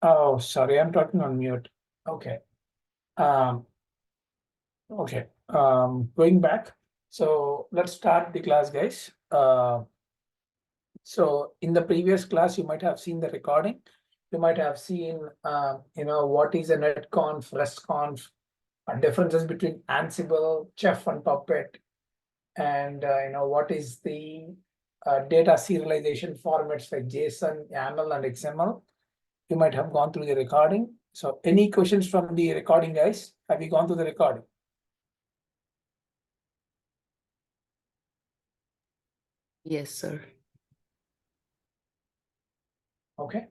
Oh, sorry, I'm talking on mute. Okay. Um, okay. Going back. So let's start the class, guys. So in the previous class, you might have seen the recording. You might have seen, what is a netconf, restconf, differences between Ansible, Chef, and Puppet, and what is the data serialization formats like JSON, YAML, and XML. You might have gone through the recording. So any questions from the recording, guys? Have you gone through the recording? Yes, sir. Okay.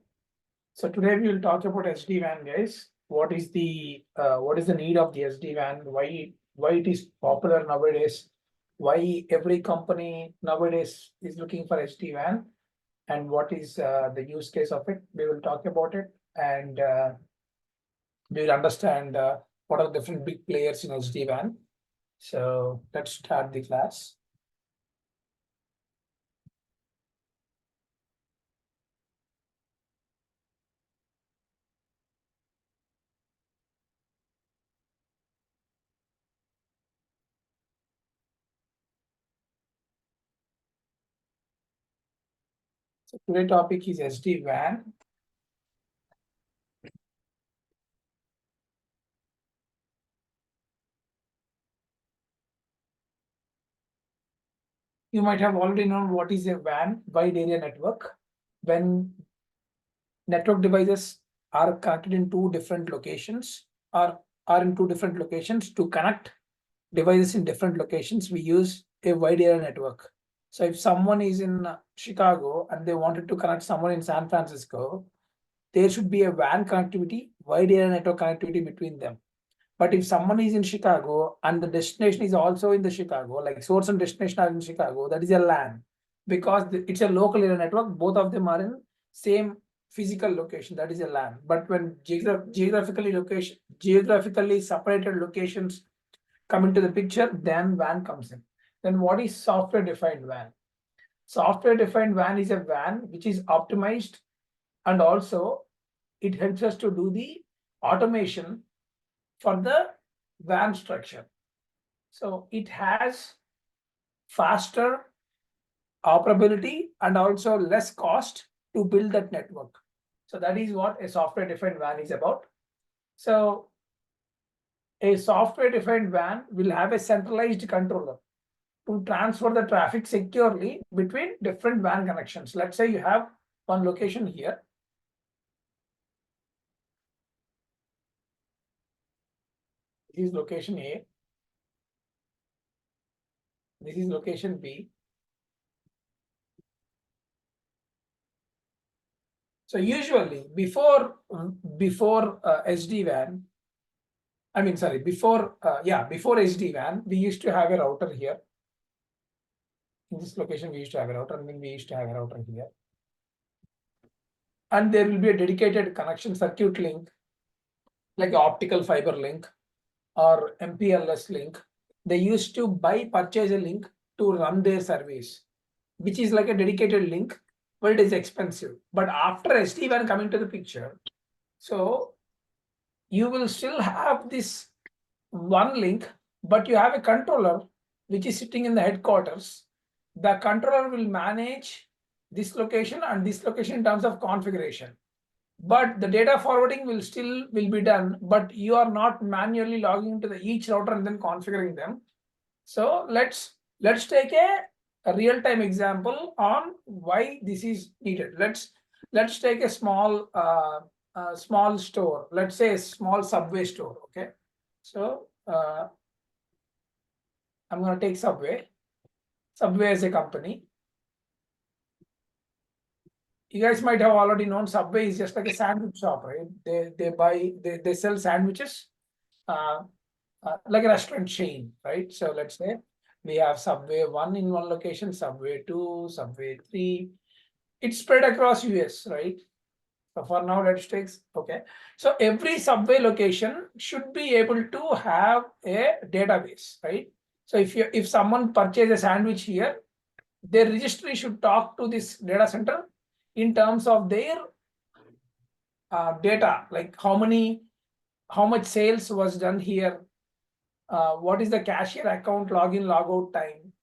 So today we will talk about SD-WAN, guys. What is the need of the SD-WAN? Why it is popular nowadays? Why every company nowadays is looking for SD-WAN? And what is the use case of it? We will talk about it, and we will understand what are the different big players in SD-WAN. So let's start the class. So today's topic is SD-WAN. You might have already known what is a WAN, wide area network. When network devices are connected in two different locations, or are in two different locations to connect devices in different locations, we use a wide area network. So if someone is in Chicago and they wanted to connect someone in San Francisco, there should be a WAN connectivity, wide area network connectivity between them. But if someone is in Chicago and the destination is also in the Chicago, like source and destination are in Chicago, that is a LAN, because it's a local area network. Both of them are in same physical location. That is a LAN. But when geographically separated locations come into the picture, then WAN comes in. Then what is software defined WAN? Software defined WAN is a WAN which is optimized, and also it helps us to do the automation for the WAN structure. So it has faster operability and also less cost to build that network. So that is what a software defined WAN is about. So a software defined WAN will have a centralized controller to transfer the traffic securely between different WAN connections. Let's say you have one location here. This is location A. This is location B. So usually before SD-WAN, before SD-WAN, we used to have a router here. In this location, we used to have a router, and then we used to have a router here. And there will be a dedicated connection circuit link, like optical fiber link or MPLS link. They used to purchase a link to run their service, which is like a dedicated link, but it is expensive. But after SD-WAN coming to the picture, so you will still have this one link, but you have a controller which is sitting in the headquarters. The controller will manage this location and this location in terms of configuration. But the data forwarding will be done, but you are not manually logging into each router and then configuring them. So let's take a real-time example on why this is needed. Let's take a small small store. Let's say a small Subway store. Okay, so I'm going to take Subway. Subway as a company. You guys might have already known Subway is just like a sandwich shop, right? They sell sandwiches, like a restaurant chain, right? So let's say we have Subway 1 in one location, Subway 2, Subway 3. It's spread across US, right? So for now, let's take, okay. So every Subway location should be able to have a database, right? So if someone purchases a sandwich here, their registry should talk to this data center in terms of their data, like how much sales was done here, what is the cashier account login logout time,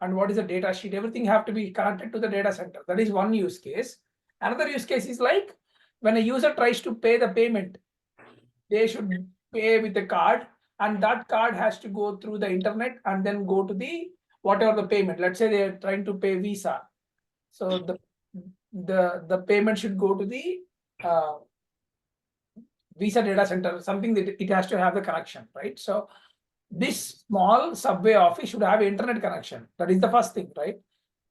and what is the data sheet. Everything have to be connected to the data center. That is one use case. Another use case is like when a user tries to pay the payment, they should pay with a card, and that card has to go through the internet and then go to the whatever the payment. Let's say they are trying to pay Visa, so the payment should go to the uh, Visa data center, something that it has to have the connection, right? So this small subway office should have internet connection. That is the first thing, right?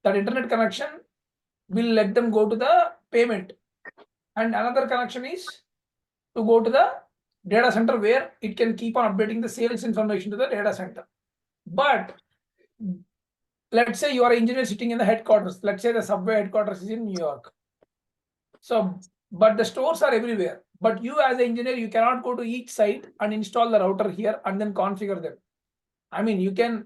That internet connection will let them go to the payment. And another connection is to go to the data center where it can keep on updating the sales information to the data center. But let's say you are an engineer sitting in the headquarters. Let's say the subway headquarters is in New York. So, but the stores are everywhere. But you as an engineer, you cannot go to each site and install the router here and then configure them. I mean, you can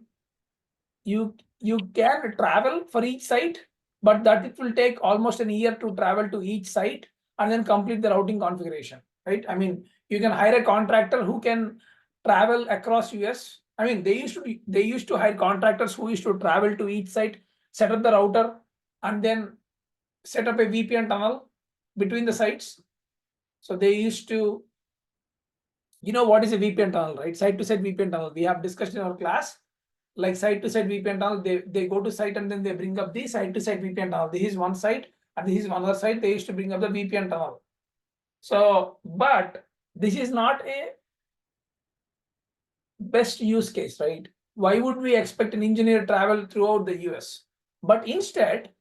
travel for each site, but that it will take almost a year to travel to each site and then complete the routing configuration, right? I mean, you can hire a contractor who can travel across US. I mean, they used to hire contractors who used to travel to each site, set up the router, and then set up a VPN tunnel between the sites. So they used to, what is a VPN tunnel, right? Site to site VPN tunnel. We have discussed in our class, like site to site VPN tunnel. They go to site and then they bring up the site to site VPN tunnel. This is one site and this is one other site. They used to bring up the VPN tunnel. So, but this is not a best use case, right? Why would we expect an engineer travel throughout the US? But instead,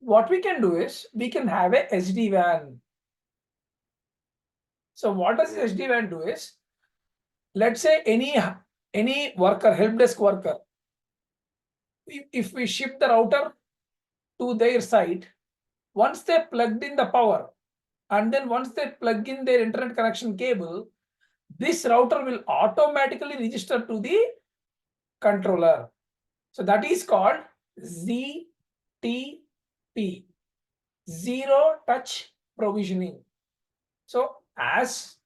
what we can do is we can have a SD-WAN. So what does SD-WAN do is, let's say any worker, help desk worker, if we ship the router to their site, once they plugged in the power, and then once they plug in their internet connection cable, this router will automatically register to the controller. So that is called ZTP, zero touch provisioning. So as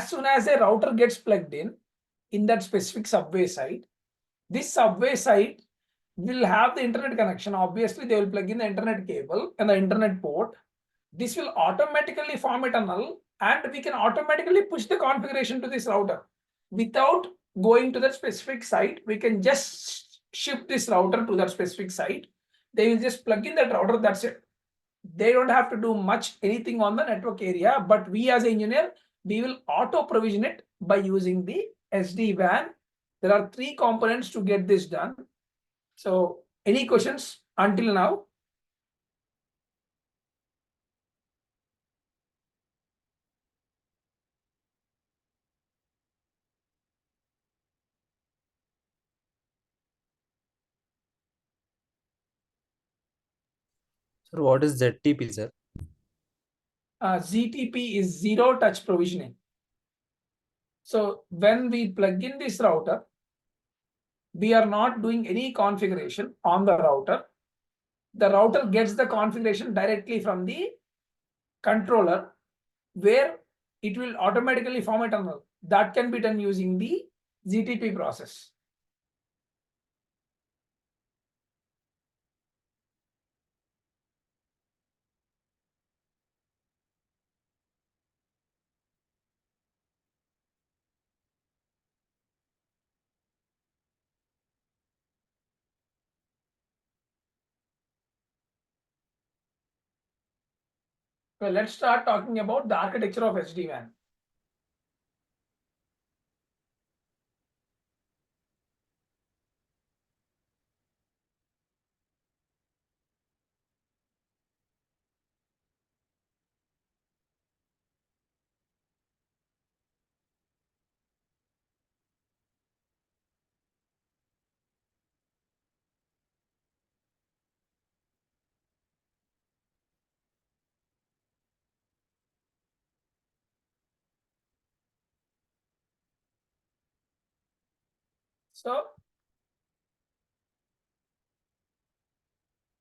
soon as a router gets plugged in that specific subway site, this subway site will have the internet connection. Obviously, they will plug in the internet cable and the internet port. This will automatically form a tunnel, and we can automatically push the configuration to this router without going to that specific site. We can just ship this router to that specific site. They will just plug in that router. That's it. They don't have to do much anything on the network area, but we as an engineer, we will auto provision it by using the SD-WAN. There are 3 components to get this done. So any questions until now? Sir, what is ZTP, sir? ZTP is zero touch provisioning. So when we plug in this router, we are not doing any configuration on the router. The router gets the configuration directly from the controller, where it will automatically form a tunnel. That can be done using the ZTP process. So let's start talking about the architecture of SD-WAN. So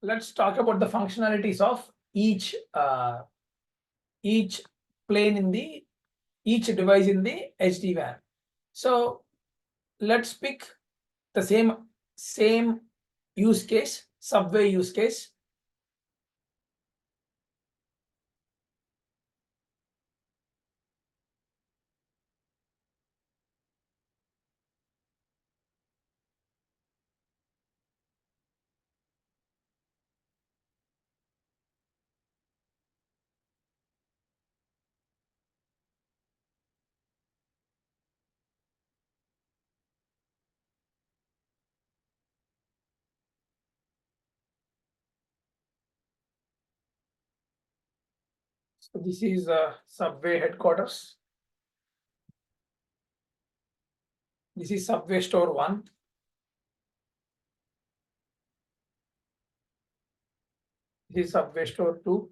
let's talk about the functionalities of each each plane in the each device in the SD-WAN. So let's pick the same use case, subway use case. So this is subway headquarters. This is subway store 1. This is subway store 2.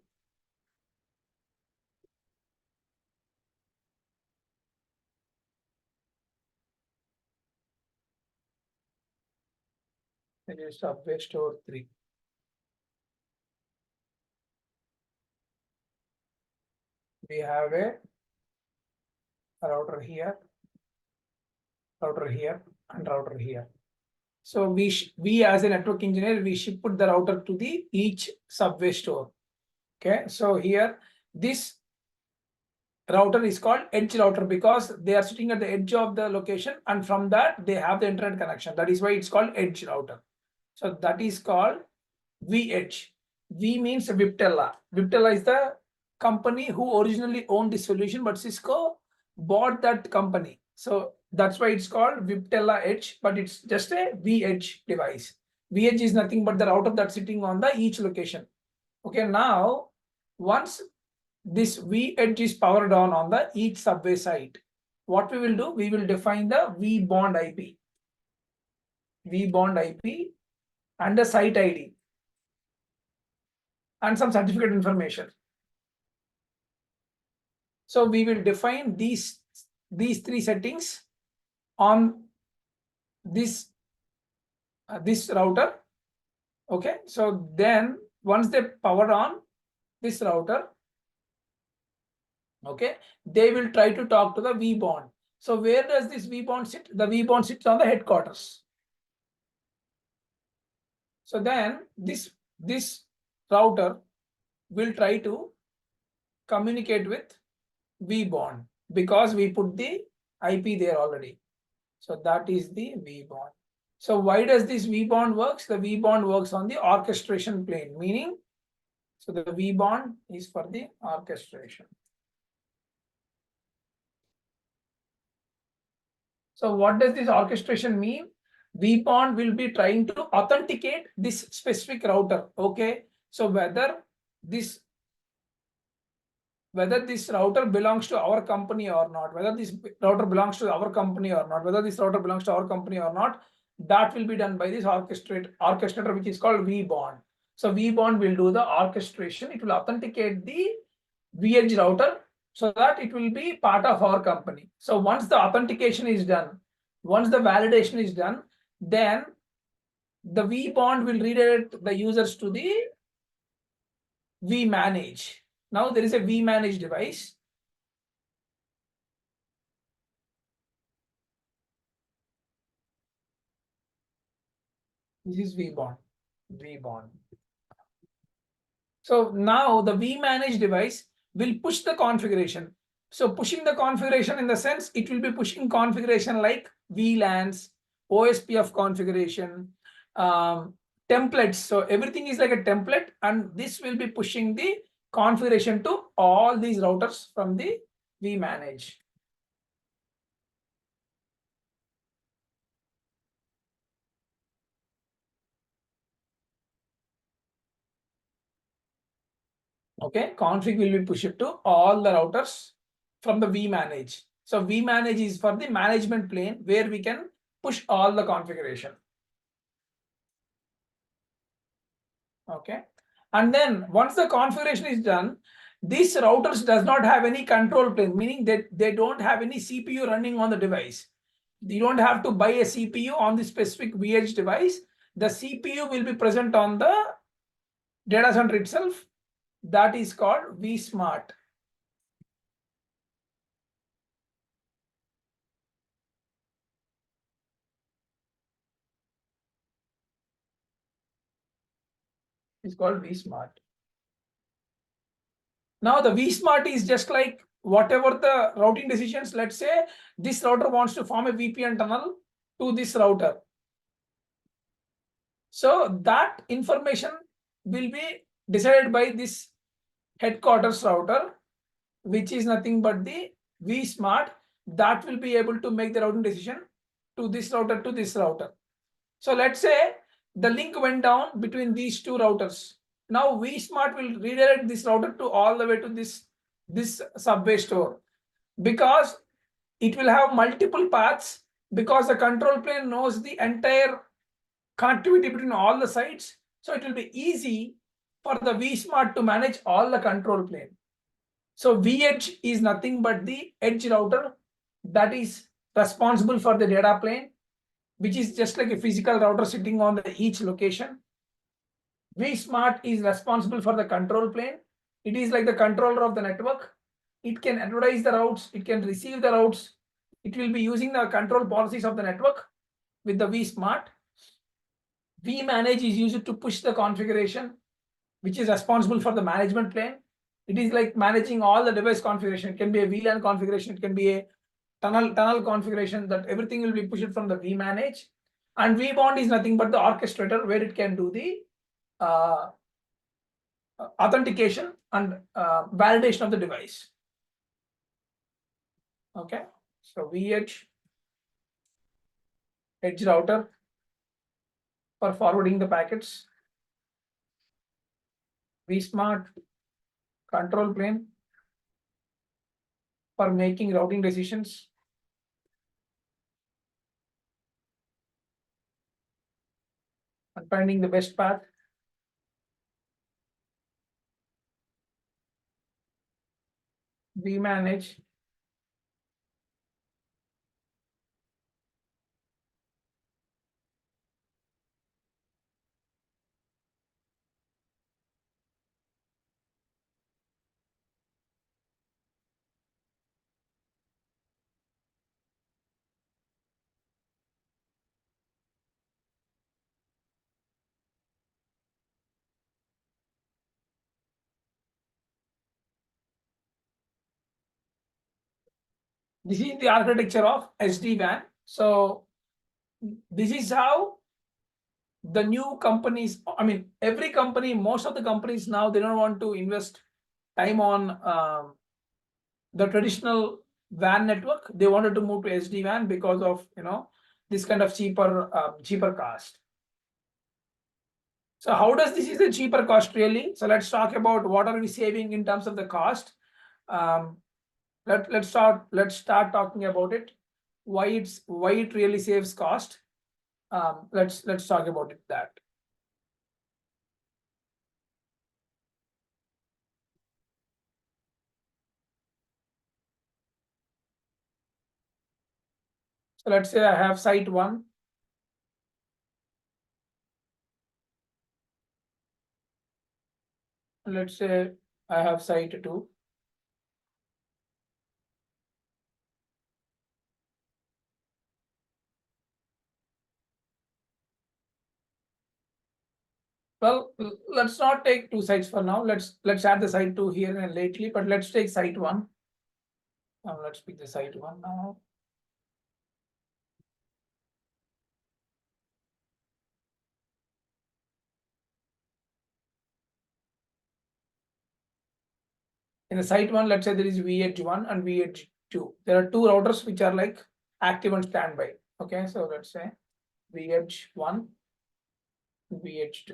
This is subway store 3. We have a router here, and router here. So we as a network engineer, we should put the router to the each subway store. Okay, so here this router is called edge router because they are sitting at the edge of the location, and from that they have the internet connection. That is why it's called edge router. So that is called VH. V means Viptela. Viptela is the company who originally owned this solution, but Cisco bought that company. So that's why it's called Viptela Edge, but it's just a VH device. VH is nothing but the router that's sitting on the each location. Okay, now once this VH is powered on the each subway site, what we will do, we will define the vBond IP. vBond IP and the site ID and some certificate information. So we will define these 3 settings on this router. Okay, so then once they power on this router, okay, they will try to talk to the vBond. So where does this vBond sit? The vBond sits on the headquarters. So then this router will try to communicate with vBond because we put the IP there already. So that is the vBond. So why does this vBond works? The vBond works on the orchestration plane, meaning, so the vBond is for the orchestration. So what does this orchestration mean? vBond will be trying to authenticate this specific router. Okay, so whether this router belongs to our company or not, whether this router belongs to our company or not, that will be done by this orchestrator, which is called vBond. So vBond will do the orchestration. It will authenticate the VH router so that it will be part of our company. So once the authentication is done, once the validation is done, then the vBond will redirect the users to the vManage. Now there is a vManage device. This is vBond. So now the vManage device will push the configuration. So pushing the configuration in the sense, it will be pushing configuration like VLANs, OSPF configuration, templates. So everything is like a template, and this will be pushing the configuration to all these routers from the vManage. Okay, config will be pushed to all the routers from the vManage. So vManage is for the management plane where we can push all the configuration. Okay, and then once the configuration is done, these routers does not have any control plane, meaning that they don't have any CPU running on the device. You don't have to buy a CPU on the specific VH device. The CPU will be present on the data center itself. That is called vSmart. is called vSmart. Now the vSmart is just like whatever the routing decisions. Let's say this router wants to form a VPN tunnel to this router. So that information will be decided by this headquarters router, which is nothing but the vSmart, that will be able to make the routing decision to this router to this router. So let's say the link went down between these two routers. Now vSmart will redirect this router to all the way to this subway store, because it will have multiple paths, because the control plane knows the entire connectivity between all the sites. So it will be easy for the vSmart to manage all the control plane. So vEdge is nothing but the edge router that is responsible for the data plane, which is just like a physical router sitting on each location. vSmart is responsible for the control plane. It is like the controller of the network. It can advertise the routes, it can receive the routes. It will be using the control policies of the network with the vSmart. vManage is used to push the configuration, which is responsible for the management plane. It is like managing all the device configuration. It can be a VLAN configuration, it can be a tunnel configuration, that everything will be pushed from the vManage. And vBond is nothing but the orchestrator, where it can do the authentication and validation of the device. Okay, so vEdge, edge router for forwarding the packets, vSmart, control plane for making routing decisions, and finding the best path. vManage this is the architecture of SD-WAN. So this is how the new companies, I mean, every company, most of the companies now, they don't want to invest time on the traditional WAN network. They wanted to move to SD-WAN because of, this kind of cheaper cost. So how does this is a cheaper cost really? So let's talk about what are we saving in terms of the cost. Let's start talking about it. Why it really saves cost. Let's talk about it that. So let's say I have site 1. Let's say I have site 2. Well, let's not take 2 sites for now. Let's add the site 2 here and lately, but let's take site 1. Now let's pick the site 1 now. In the site 1, let's say there is vEdge1 and vEdge2. There are 2 routers which are like active and standby. Okay, so let's say vEdge1, vEdge2.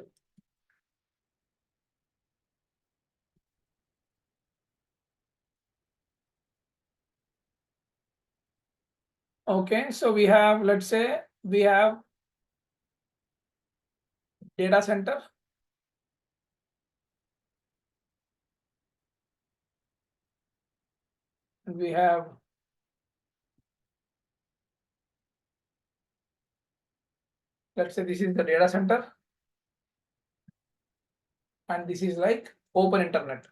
Okay, so we have, let's say we have data center. And we have let's say this is the data center, and this is like open internet.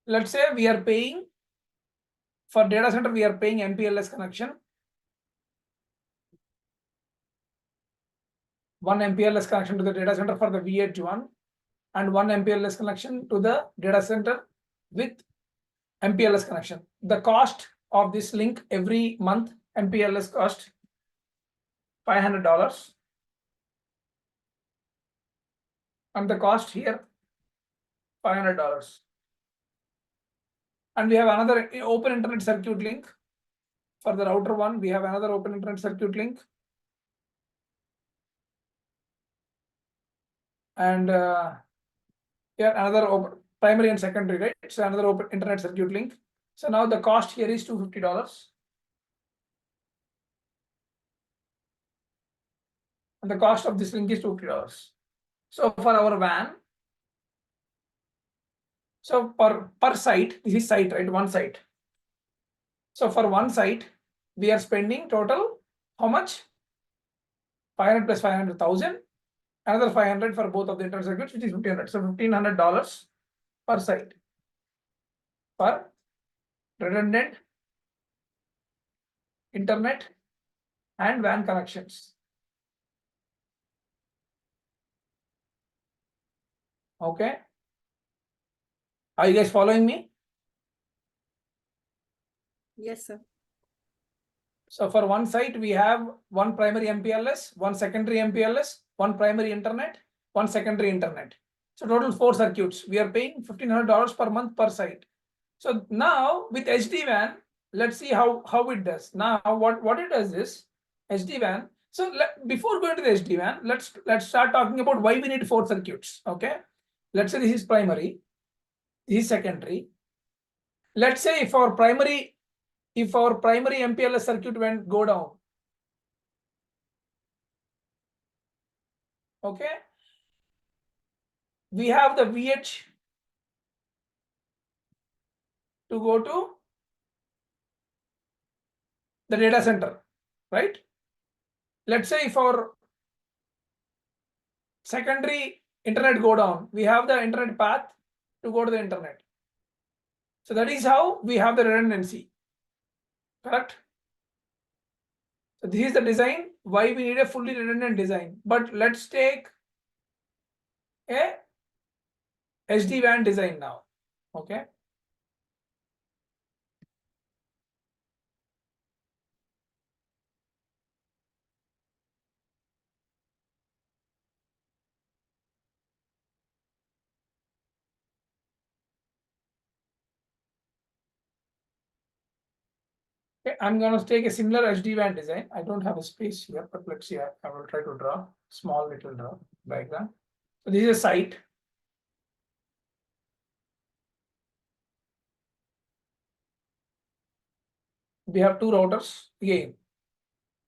Let's say we are paying for data center, we are paying MPLS connection. one MPLS connection to the data center for the VH1 and one MPLS connection to the data center with MPLS connection. The cost of this link every month, MPLS cost $500, and the cost here $500. And we have another open internet circuit link for the router one. We have another open internet circuit link, and here another open primary and secondary, right? So another open internet circuit link. So now the cost here is $250, and the cost of this link is $250. So for our WAN, so per site, this is site, right? One site. So for one site, we are spending total how much? 500 plus 500,000, another 500 for both of the internet circuits, which is 1,500. So $1,500 per site for redundant internet and WAN connections. Okay. Are you guys following me? Yes, sir. So for one site, we have one primary MPLS, one secondary MPLS, one primary internet, one secondary internet. So total 4 circuits. We are paying $1,500 per month per site. So now with SD-WAN, let's see how it does. Now what it does is SD-WAN. So before going to the SD-WAN, let's start talking about why we need 4 circuits. Okay. Let's say this is primary, this is secondary. Let's say if our primary MPLS circuit went go down, okay, we have the VH to go to the data center, right? Let's say if our secondary internet go down, we have the internet path to go to the internet. So that is how we have the redundancy, correct? So this is the design, why we need a fully redundant design. But let's take a SD-WAN design now, okay? Okay, I'm going to take a similar SD-WAN design. I don't have a space here, but let's see. I will try to draw small little diagram. So this is a site. We have 2 routers again,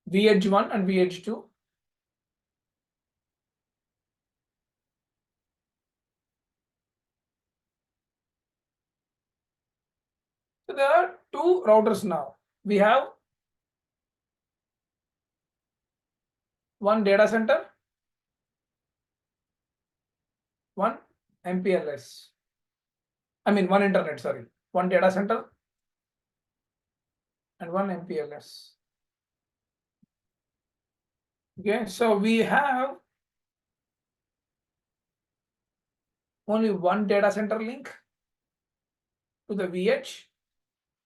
VH1 and VH2. So there are 2 routers now. We have one data center, one MPLS. I mean one internet, sorry. One data center and one MPLS. Okay, so we have only one data center link to the VH,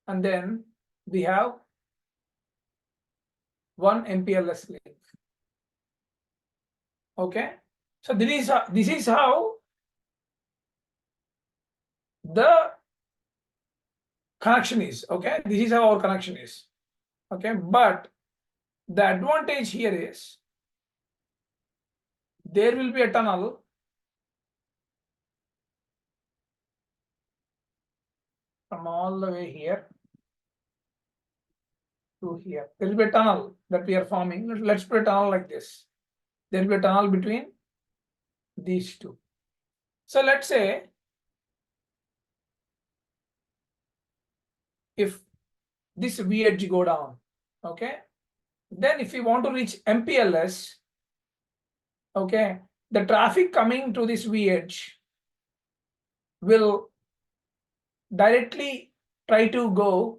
and then we have one MPLS link. Okay, so this is how the connection is. Okay, this is how our connection is. Okay, but the advantage here is there will be a tunnel from all the way here to here. There will be a tunnel that we are forming. Let's put a tunnel like this. There will be a tunnel between these 2. So let's say if this VH go down, okay, then if we want to reach MPLS, okay, the traffic coming to this VH will directly try to go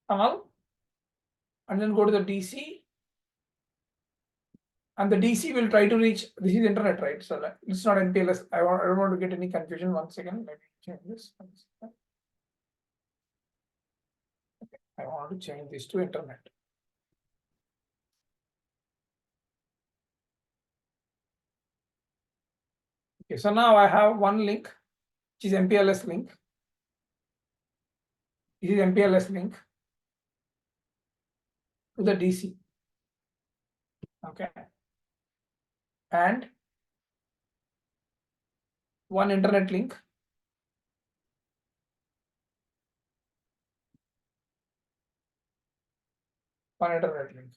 tunnel and then go to the DC. And the DC will try to reach, this is internet, right? So it's not MPLS. I don't want to get any confusion. 1 second, let me change this. Okay. I want to change this to internet. Okay, so now I have one link, which is MPLS link. This is MPLS link to the DC. Okay. And one internet link. One internet link.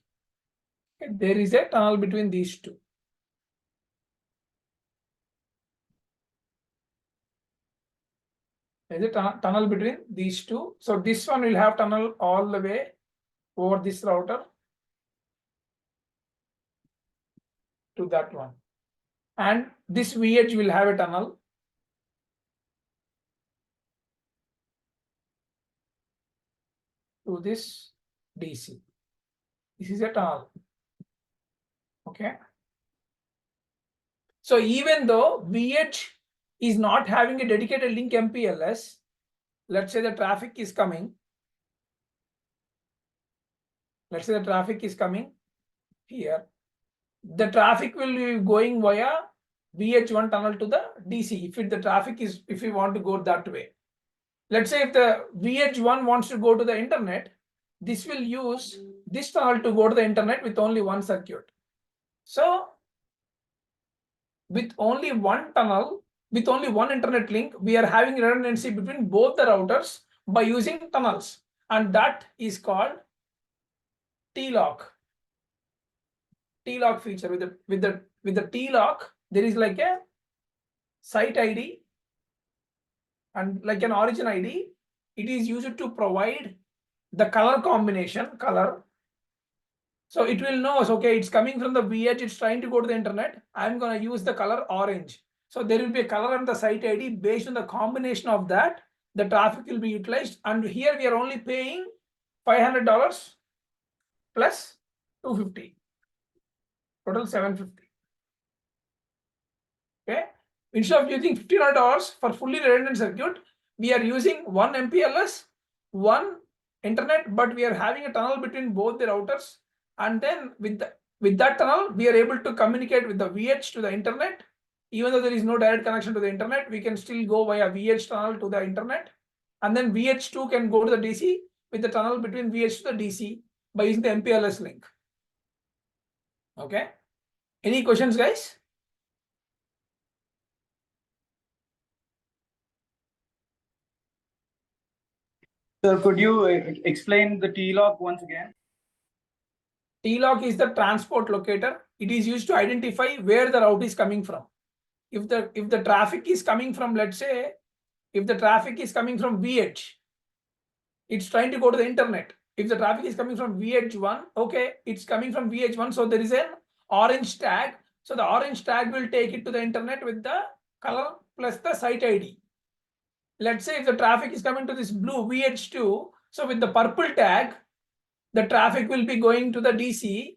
Okay. There is a tunnel between these two. There is a tunnel between these two. So this one will have tunnel all the way over this router to that one. And this VH will have a tunnel to this DC. This is a tunnel. Okay. So even though VH is not having a dedicated link MPLS, let's say the traffic is coming. Let's say the traffic is coming here. The traffic will be going via VH1 tunnel to the DC. If we want to go that way. Let's say if the VH1 wants to go to the internet, this will use this tunnel to go to the internet with only one circuit. So with only one tunnel, with only one internet link, we are having redundancy between both the routers by using tunnels, and that is called T-lock. T-lock feature. With the T-lock, there is like a site ID and like an origin ID. It is used to provide the color combination, color. So it will know, okay, it's coming from the VH, it's trying to go to the internet. I'm going to use the color orange. So there will be a color on the site ID. Based on the combination of that, the traffic will be utilized. And here we are only paying $500 plus $250. Total $750. Okay. Instead of using $1,500 for fully redundant circuit, we are using one MPLS, one internet, but we are having a tunnel between both the routers. And then with that tunnel, we are able to communicate with the VH to the internet. Even though there is no direct connection to the internet, we can still go via VH tunnel to the internet. And then VH2 can go to the DC with the tunnel between VH to the DC by using the MPLS link. Okay. Any questions, guys? Sir, could you explain the T-lock once again? T-lock is the transport locator. It is used to identify where the route is coming from. If the traffic is coming from, let's say, if the traffic is coming from VH, it's trying to go to the internet. If the traffic is coming from VH1, okay, it's coming from VH1. So there is an orange tag. So the orange tag will take it to the internet with the color plus the site ID. Let's say if the traffic is coming to this blue VH2, so with the purple tag, the traffic will be going to the DC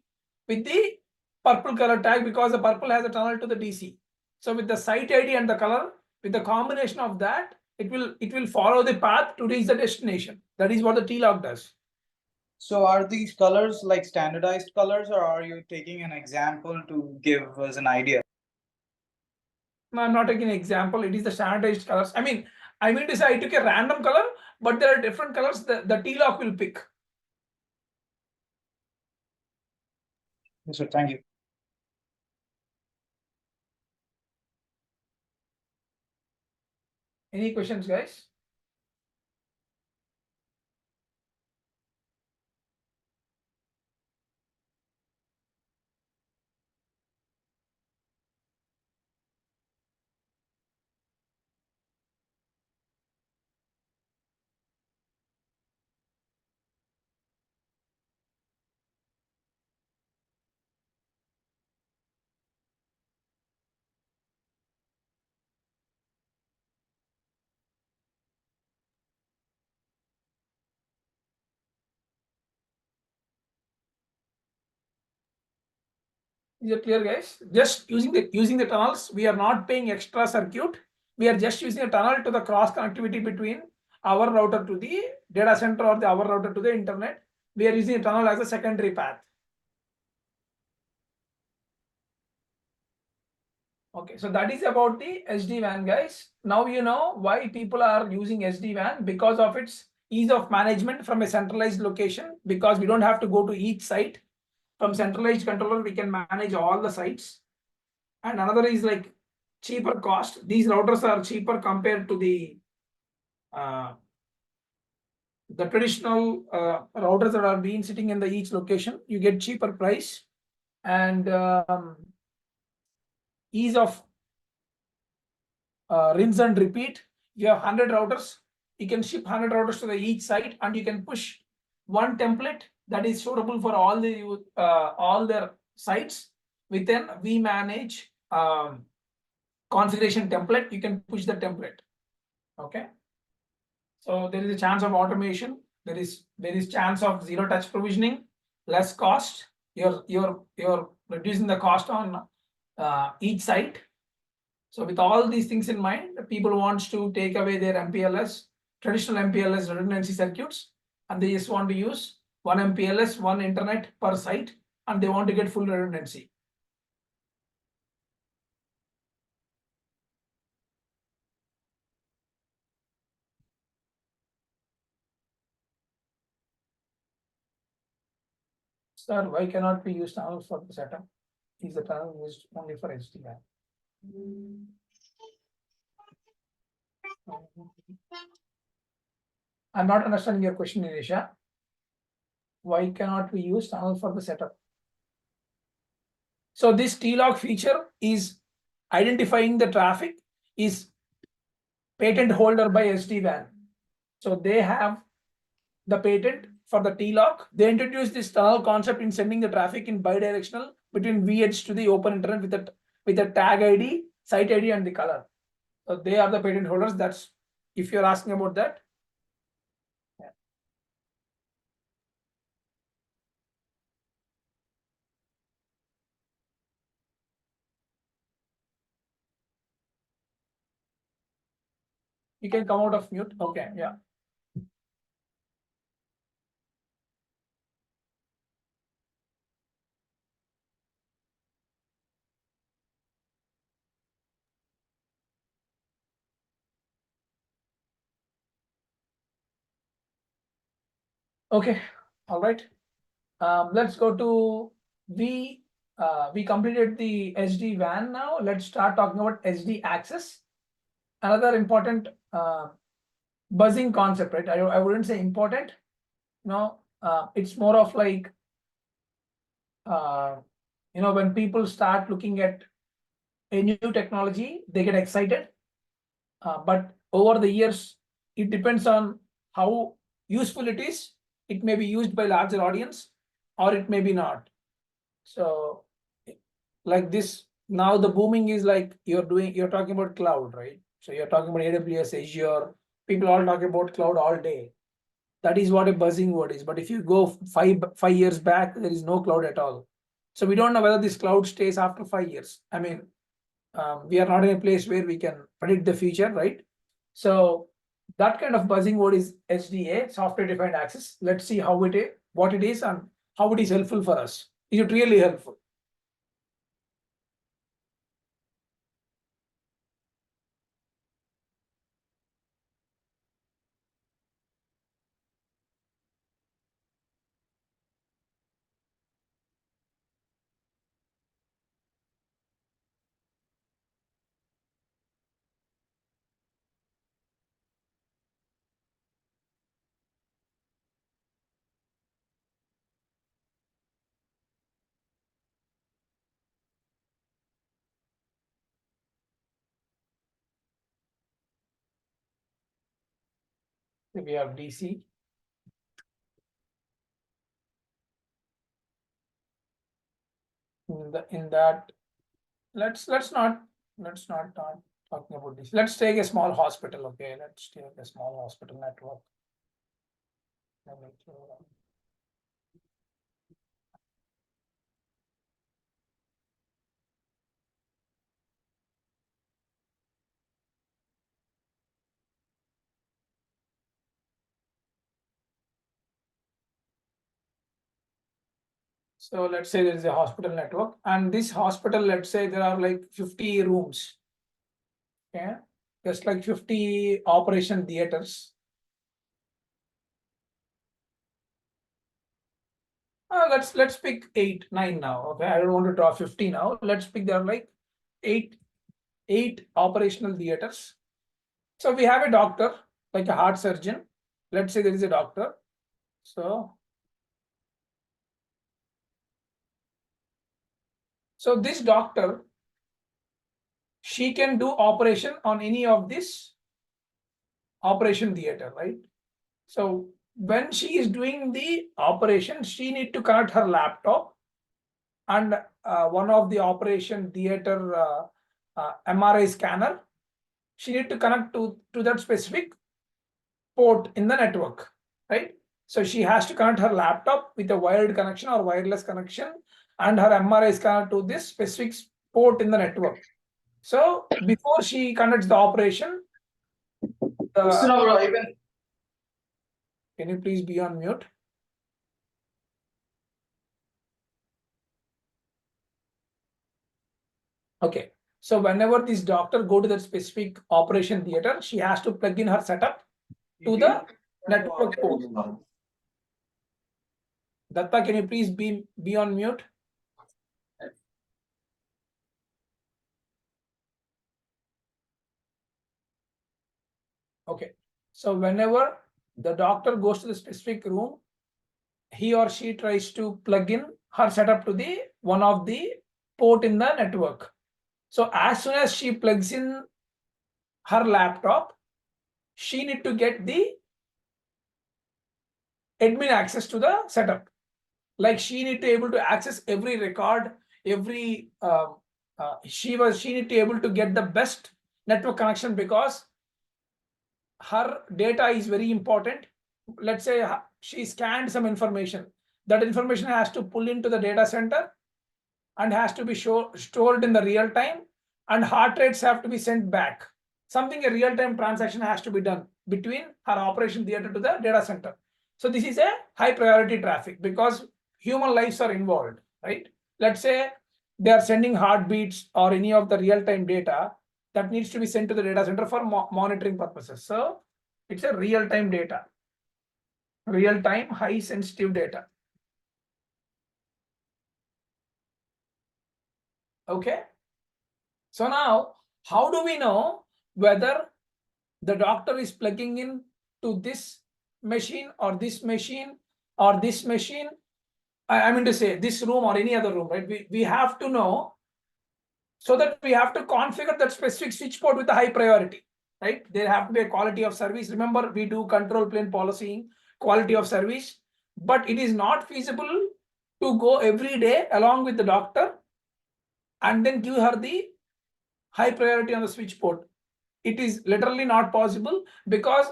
with the purple color tag, because the purple has a tunnel to the DC. So with the site ID and the color, with the combination of that, it will follow the path to reach the destination. That is what the T-lock does. So are these colors like standardized colors, or are you taking an example to give us an idea? No, I'm not taking an example. It is the standardized colors. I mean to say I took a random color, but there are different colors the T-lock will pick. Yes, sir. Thank you. Any questions, guys? Is it clear, guys? Just using the tunnels, we are not paying extra circuit. We are just using a tunnel to the cross connectivity between our router to the data center or our router to the internet. We are using a tunnel as a secondary path. Okay, so that is about the SD-WAN, guys. Now you know why people are using SD-WAN, because of its ease of management from a centralized location, because we don't have to go to each site. From centralized controller, we can manage all the sites. And another is like cheaper cost. These routers are cheaper compared to the traditional routers that are being sitting in the each location. You get cheaper price and ease of rinse and repeat. You have 100 routers, you can ship 100 routers to the each site, and you can push one template that is suitable for all their sites within vManage configuration template. You can push the template. Okay, so there is a chance of automation. There is chance of zero touch provisioning, less cost. You're reducing the cost on each site. So with all these things in mind, people wants to take away their MPLS, traditional MPLS redundancy circuits, and they just want to use one MPLS, one internet per site, and they want to get full redundancy. Sir, why cannot we use tunnels for the setup? Is the tunnel used only for SD-WAN? I'm not understanding your question, Nirisha. Why cannot we use tunnel for the setup? So this tlocks feature is identifying the traffic is patent holder by SD-WAN. So they have the patent for the tlocks. They introduced this tunnel concept in sending the traffic in bidirectional between V-edge to the open internet with a tag ID, site ID, and the color. So they are the patent holders. That's if you're asking about that. Yeah. You can come out of mute. Okay, yeah. Okay, all right. Let's go to we completed the SD-WAN now. Let's start talking about SD access. Another important buzzing concept, right? I wouldn't say important. No, it's more of like when people start looking at a new technology, they get excited. But over the years, it depends on how useful it is. It may be used by larger audience, or it may be not. So like this, now the booming is like you're talking about cloud, right? So you're talking about AWS, Azure. People all talk about cloud all day. That is what a buzzing word is. But if you go five years back, there is no cloud at all. So we don't know whether this cloud stays after 5 years. I mean, we are not in a place where we can predict the future, right? So that kind of buzzing word is SDA, software defined access. Let's see what it is, and how it is helpful for us. Is it really helpful? We have DC. In that, let's not talking about this. Let's take a small hospital. Okay, let's take a small hospital network. So let's say there is a hospital network, and this hospital, let's say there are like 50 rooms. Okay, just like 50 operation theaters. Let's pick 8, 9 now. Okay, I don't want to draw 50 now. Let's pick there are like eight operational theaters. So we have a doctor, like a heart surgeon. Let's say there is a doctor. So this doctor, she can do operation on any of this operation theater, right? So when she is doing the operation, she need to connect her laptop and one of the operation theater MRI scanner. She need to connect to that specific port in the network, right? So she has to connect her laptop with a wired connection or wireless connection and her MRI scanner to this specific port in the network. So before she conducts the operation, can you please be on mute? Okay. So whenever this doctor go to that specific operation theater, she has to plug in her setup to the network port. Datta, can you please be on mute? Okay. So whenever the doctor goes to the specific room, he or she tries to plug in her setup to the one of the port in the network. So as soon as she plugs in her laptop, she need to get the admin access to the setup. Like she need to able to access every record, every she need to able to get the best network connection because her data is very important. Let's say she scanned some information. That information has to pull into the data center and has to be stored in the real time, and heart rates have to be sent back. Something a real-time transaction has to be done between her operation theater to the data center. So this is a high priority traffic because human lives are involved, right? Let's say they are sending heartbeats or any of the real-time data that needs to be sent to the data center for monitoring purposes. So it's a real-time data, real-time high sensitive data. Okay. So now, how do we know whether the doctor is plugging in to this machine or this machine or this machine? I mean to say this room or any other room, right? We have to know, so that we have to configure that specific switch port with a high priority, right? There have to be a quality of service. Remember, we do control plane policy, quality of service, but it is not feasible to go every day along with the doctor and then give her the high priority on the switch port. It is literally not possible because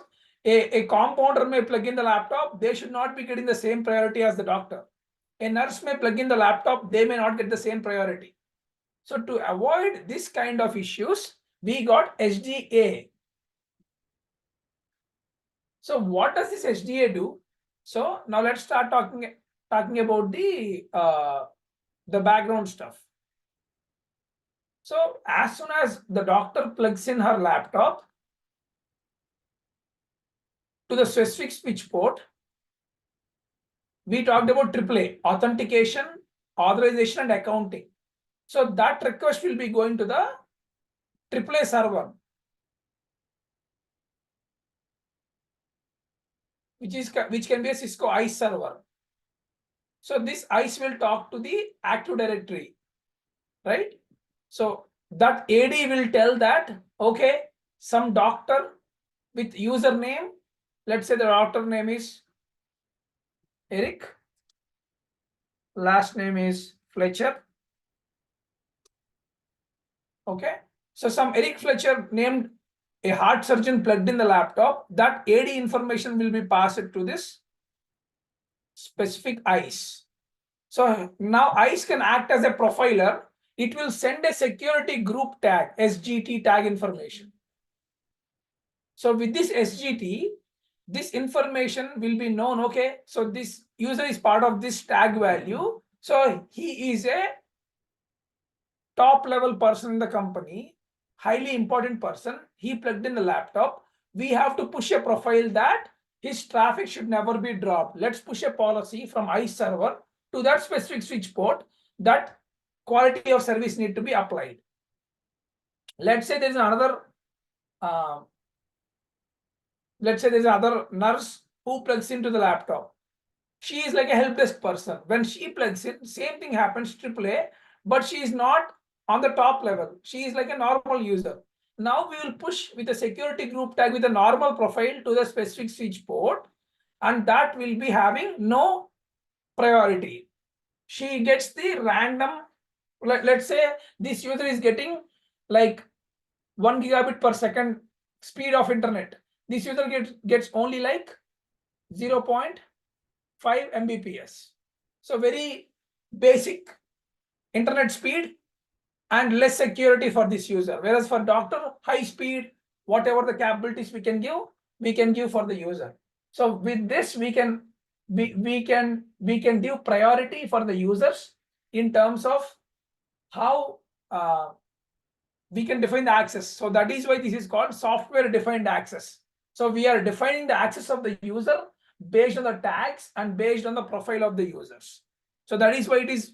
a compounder may plug in the laptop, they should not be getting the same priority as the doctor. A nurse may plug in the laptop, they may not get the same priority. So to avoid this kind of issues, we got SDA. So what does this SDA do? So now let's start talking about the background stuff. So as soon as the doctor plugs in her laptop to the specific switch port, we talked about AAA, authentication, authorization, and accounting. So that request will be going to the AAA server, which can be a Cisco ICE server. So this ICE will talk to the Active Directory, right? So that AD will tell that, okay, some doctor with username, let's say the doctor name is Eric, last name is Fletcher. Okay, so some Eric Fletcher named a heart surgeon plugged in the laptop, that AD information will be passed to this specific ICE. So now ICE can act as a profiler. It will send a security group tag, SGT tag information. So with this SGT, this information will be known, okay, so this user is part of this tag value. So he is a top level person in the company, highly important person. He plugged in the laptop. We have to push a profile that his traffic should never be dropped. Let's push a policy from ICE server to that specific switch port that quality of service need to be applied. Let's say there's another let's say there's another nurse who plugs into the laptop. She is like a help desk person. When she plugs in, same thing happens, AAA, but she is not on the top level. She is like a normal user. Now we will push with a security group tag with a normal profile to the specific switch port, and that will be having no priority. She gets the random, let's say this user is getting like 1 gigabit per second speed of internet. This user gets only like 0.5 Mbps. So very basic internet speed and less security for this user. Whereas for doctor, high speed, whatever the capabilities we can give for the user. So with this, we can give priority for the users in terms of how we can define the access. So that is why this is called software defined access. So we are defining the access of the user based on the tags and based on the profile of the users. So that is why it is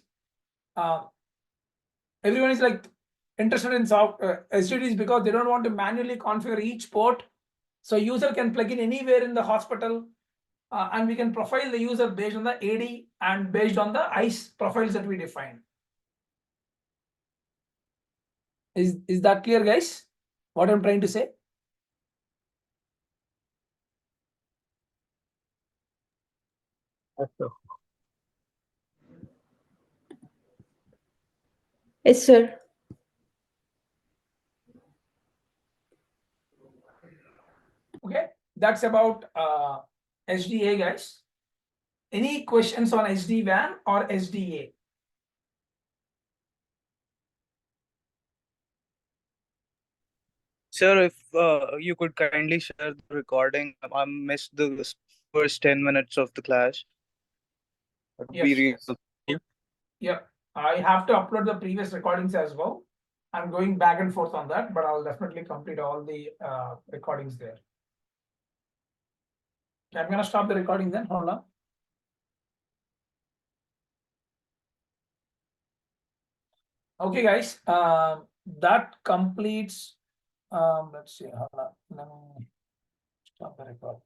everyone is like interested in STDs because they don't want to manually configure each port. So user can plug in anywhere in the hospital, and we can profile the user based on the AD and based on the ICE profiles that we define. Is that clear, guys? What I'm trying to say? Yes, sir. Okay, that's about SDA, guys. Any questions on SD-WAN or SDA? Sir, if you could kindly share the recording. I missed the first 10 minutes of the class. That would be really Yes. Yeah, I have to upload the previous recordings as well. I'm going back and forth on that, but I'll definitely complete all the recordings there. Okay, I'm gonna stop the recording then. Hold on. Okay, guys. That completes. Let's see. Hold on. Let me stop the recording.